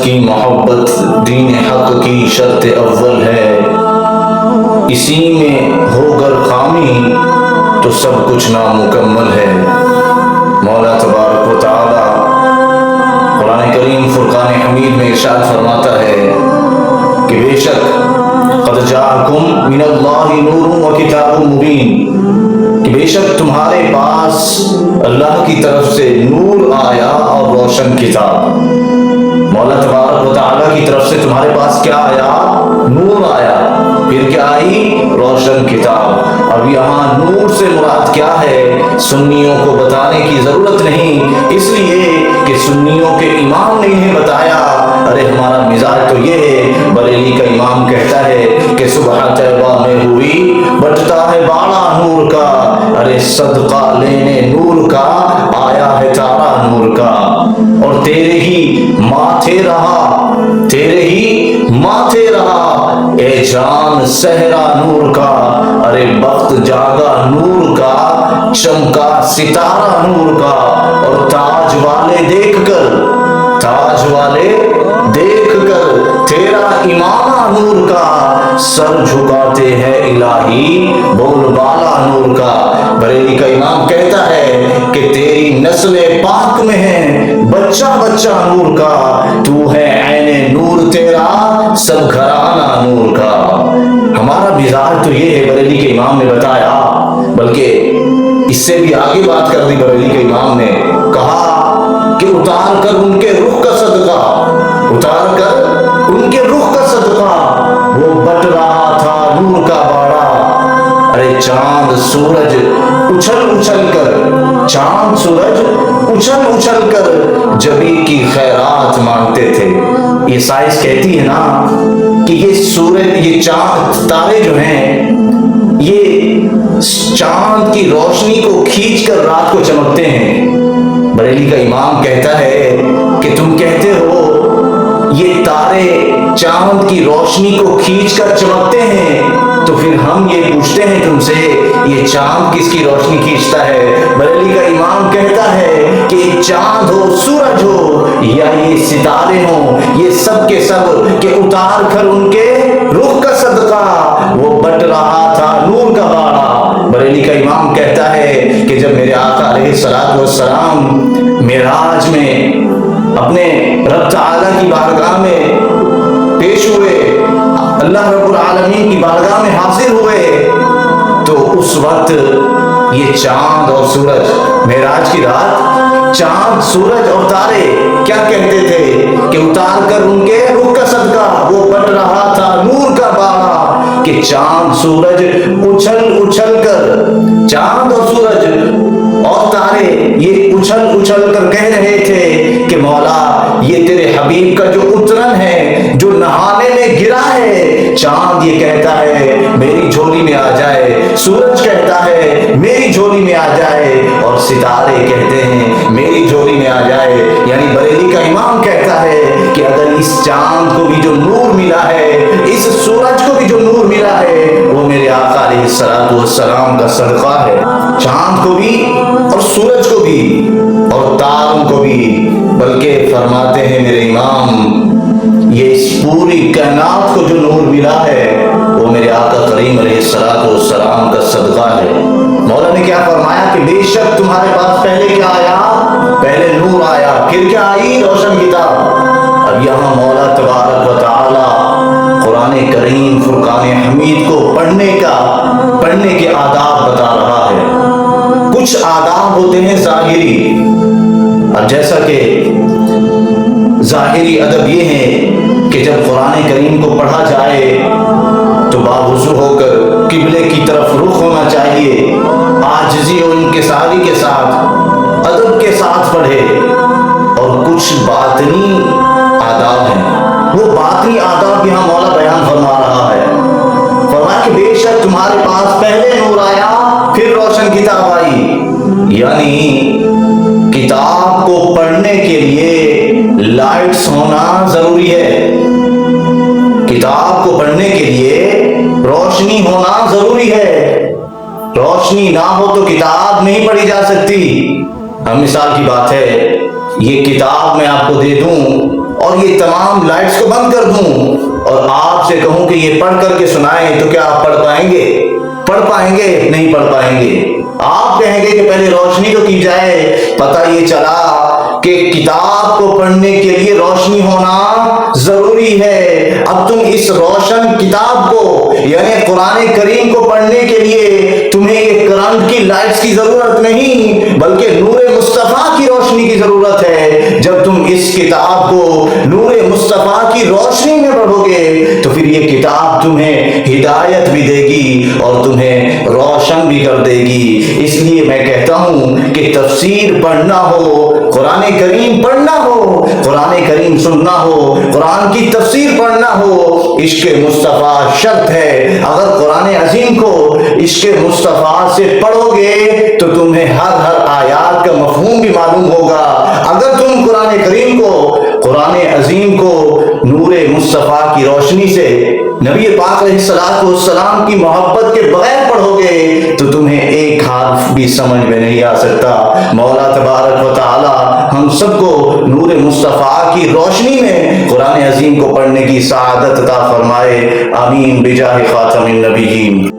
کی محبت دین حق کی شرط اول ہے، اسی میں ہو گر خامی تو سب کچھ نامکمل ہے۔ مولا تبارک و تعالی قرآن کریم فرقان حمید میں ارشاد فرماتا ہے کہ بے شک قد جاءکم من اللہ نور و کتاب مبین، کہ بے شک تمہارے پاس اللہ کی طرف سے نور آیا اور روشن کتاب۔ مولا تبارک و تعالیٰ کی طرف سے تمہارے پاس کیا آیا؟ نور آیا، پھر کیا آئی؟ روشن کتاب۔ اب یہاں نور سے مراد کیا ہے سنیوں کو بتانے کی ضرورت نہیں، اس لیے کہ سنیوں کے امام نے انہیں بتایا۔ ارے ہمارا مزاج تو یہ ہے، بریلی کا امام کہتا ہے کہ صبح طیبہ میں ہوئی بٹتا ہے باڑا نور کا، ارے صدقہ لینے نور کا آیا ہے تارا نور کا، اور تیرے ہی ماتھے رہا، تیرے ہی ماتھے رہا اے جان صحرا نور کا، ارے بخت جاگا نور کا، چمکا ستارہ نور کا، اور تاج والے دیکھ کر، تاج والے دیکھ کر تیرا امامہ نور کا، سر جھکاتے ہیں الہی بول بالا نور کا۔ بریلی کا امام کہتا ہے کہ تیری نسل پاک میں ہے بچہ بچہ نور کا، تو ہے عین نور تیرا سب گھرانہ نور کا۔ ہمارا مزاج تو یہ ہے، بریلی کے امام نے بتایا، بلکہ اس سے بھی آگے بات کر دی بریلی کے امام نے، کہا کہ اتار کر ان کے رخ کا صدقہ، اتار کر ان کے رخ کا صدقہ، وہ بٹ رہا تھا نور کا باڑا، ارے چاند سورج اچھل اچھل کر، چاند سورج اچھل اچھل کر جبی کی خیرات مانگتے تھے۔ یہ سائنس کہتی ہے نا کہ یہ سورج، یہ چاند، تارے جو ہیں یہ چاند کی روشنی کو کھینچ کر رات کو چمکتے ہیں۔ بریلی کا امام کہتا ہے کہ تم کہتے ہو یہ تارے چاند کی روشنی کو کھینچ کر چمکتے ہیں، تو پھر ہم یہ پوچھتے ہیں تم سے یہ چاند کس کی روشنی کھینچتا ہے؟ بریلی کا امام کہتا ہے کہ چاند ہو، سورج ہو، یا یہ ستارے ہوں، یہ سب کے سب کہ اتار کر ان کے رخ کا صدقہ وہ بٹ رہا تھا نور کا باڑا۔ بریلی کا امام کہتا ہے کہ جب میرے آقا علیہ الصلوۃ والسلام معراج میں اپنے رب تعالیٰ کی بارگاہ میں پیش ہوئے، اللہ رب العالمین کی بارگاہ میں حاضر ہوئے، تو اس وقت یہ چاند اور سورج، معراج کی رات چاند، سورج اور تارے کیا کہتے تھے کہ اتار کر ان کے رخ کا صدقہ وہ بٹ رہا تھا نور کا باڑا، کہ چاند سورج اچھل اچھل کر، چاند اور سورج اور تارے یہ اچھل اچھل کر کہہ رہے تھے کہ مولا یہ تیرے حبیب کا جو اترن ہے، جو نہانے میں گرا ہے، چاند یہ کہتا ہے میری جھولی میں آ جائے، سورج کہتا ہے میری جھولی میں آ جائے، اور ستارے کہتے ہیں میری جھولی میں آ جائے۔ یعنی بریلی کا امام کہتا ہے کہ اگر اس چاند کو بھی جو نور ملا ہے، اس سورج کو بھی جو نور ملا ہے، وہ میرے آقا علیہ الصلوۃ والسلام کا صدقہ ہے۔ چاند کو بھی اور سورج کو بھی اور تاروں کو بھی، بلکہ فرماتے ہیں میرے امام یہ اس پوری کائنات کو جو نور ملا ہے وہ میرے آقا کریم علیہ الصلوۃ والسلام کا صدقہ ہے۔ مولا نے کیا فرمایا کہ بے شک تمہارے پاس پہلے کیا آیا؟ پہلے نور آیا، پھر کیا آئی؟ روشن کتاب۔ اب یہاں مولا تبارک و تعالی قرآن کریم فرقان حمید کو پڑھنے کے آداب بتا رہا ہے۔ کچھ آداب ہوتے ہیں ظاہری، اب جیسا کہ ظاہری ادب یہ ہے کہ جب قرآن کریم کو پڑھا جائے تو باوضو ہو کر قبلے کی طرف رخ ہونا چاہیے، عاجزی اور انکساری کے ساتھ، ادب کے ساتھ پڑھے۔ اور کچھ باطنی آداب ہیں، وہ باطنی آداب یہاں مولا بیان فرما رہا ہے۔ فرمایا کہ بے شک تمہارے پاس پہلے نور آیا پھر روشن کتاب آئی، یعنی کتاب کو پڑھنے کے لیے لائٹس ہونا ضروری ہے، کتاب کو پڑھنے کے لیے روشنی ہونا ضروری ہے۔ روشنی نہ ہو تو کتاب نہیں پڑھی جا سکتی۔ ہم مثال کی بات ہے، یہ کتاب میں آپ کو دے دوں اور یہ تمام لائٹس کو بند کر دوں اور آپ سے کہوں کہ یہ پڑھ کر کے سنائیں، تو کیا آپ پڑھ پائیں گے؟ پڑھ پائیں گے؟ نہیں پڑھ پائیں گے۔ آپ کہیں گے کہ پہلے روشنی تو کی جائے۔ پتہ یہ چلا کہ کتاب کو پڑھنے کے لیے روشنی ہونا ضروری ہے۔ اب تم اس روشن کتاب کو یعنی قرآن کریم کو پڑھنے کے لیے تمہیں یہ کرنٹ کی لائٹس کی ضرورت نہیں، بلکہ نور مصطفیٰ کی روشنی کی ضرورت ہے۔ جب تم اس کتاب کو نور مصطفیٰ کی روشنی میں پڑھو گے تو پھر یہ کتاب تمہیں ہدایت بھی دے گی اور تمہیں روشن بھی کر دے گی۔ اس لیے میں کہتا ہوں کہ تفسیر پڑھنا ہو، قرآن کریم پڑھنا ہو، قرآن کریم سننا ہو، قرآن کی تفسیر پڑھنا ہو، عشق مصطفیٰ شرط ہے۔ اگر قرآن عظیم کو عشق مصطفیٰ سے پڑھو گے تو تمہیں ہر آیات کا مفہوم بھی معلوم ہوگا۔ اگر تم قرآن کریم کو، قرآن عظیم کو نور مصطفیٰ کی روشنی سے، نبی پاک علیہ السلام کی محبت کے بغیر پڑھو گے تو تمہیں ایک حرف بھی سمجھ میں نہیں آ سکتا۔ مولا تبارک و تعالی ہم سب کو نور مصطفیٰ کی روشنی میں قرآن عظیم کو پڑھنے کی سعادت عطا فرمائے۔ آمین بجاہ خاتم النبیین۔